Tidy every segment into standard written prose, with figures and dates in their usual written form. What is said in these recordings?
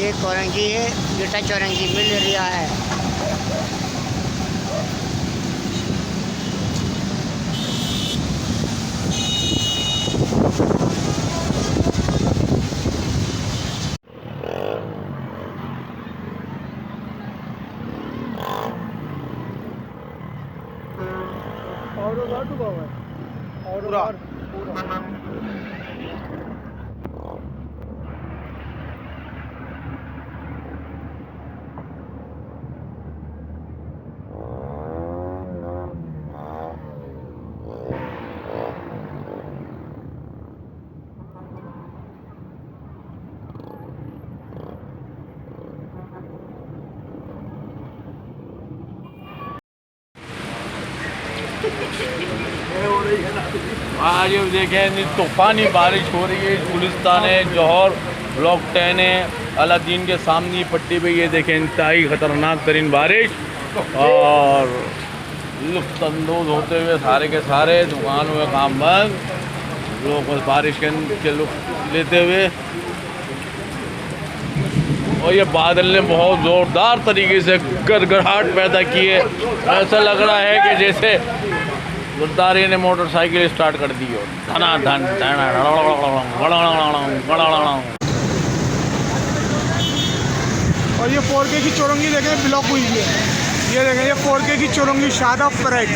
ये कोरंगी है, जूता चौरंगी मिल रहा है। आज ये देखें तूफ़ानी बारिश हो रही है। गुलिस्तान है, जौहर ब्लॉक 10 है, अलादीन के सामने पट्टी पे ये देखें इंतहाई ख़तरनाक तरीन बारिश और लुत्फ़अंदोज़ होते हुए सारे के सारे दुकान हुए काम बंद, लोग बस बारिश के लुत्फ़ लेते हुए। और ये बादल ने बहुत ज़ोरदार तरीके से गड़गड़ाहट पैदा की है। ऐसा लग रहा है कि जैसे गुद्दारी ने मोटरसाइकिल स्टार्ट कर दी हो। धनाधन और ये 4K की चौरंगी देखें ब्लॉक हुई है। ये देखें ये 4K की चौरंगी शादाब परेड।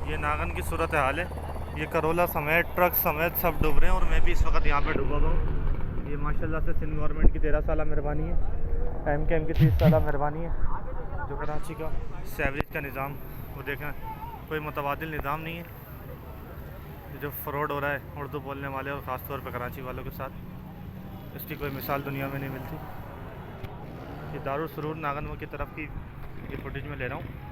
ये नागन की सूरत हाल है। ये करोला समेत ट्रक समेत सब डूब रहे हैं और मैं भी इस वक्त यहाँ पे डूबा हुआ हूँ। ये माशाल्लाह से सिंध गवर्नमेंट की 13 साल मेहरबानी है, MKM की 30 साल मेहरबानी है। जो कराची का सेवरेज का निज़ाम वो देखें, कोई मुतबादिल निज़ाम नहीं है। जो फ्रॉड हो रहा है उर्दू बोलने वाले और ख़ास तौर पर कराची वालों के साथ, इसकी कोई मिसाल दुनिया में नहीं मिलती। ये दारुल सुरूर नागन की तरफ की ये फुटेज में ले रहा हूँ।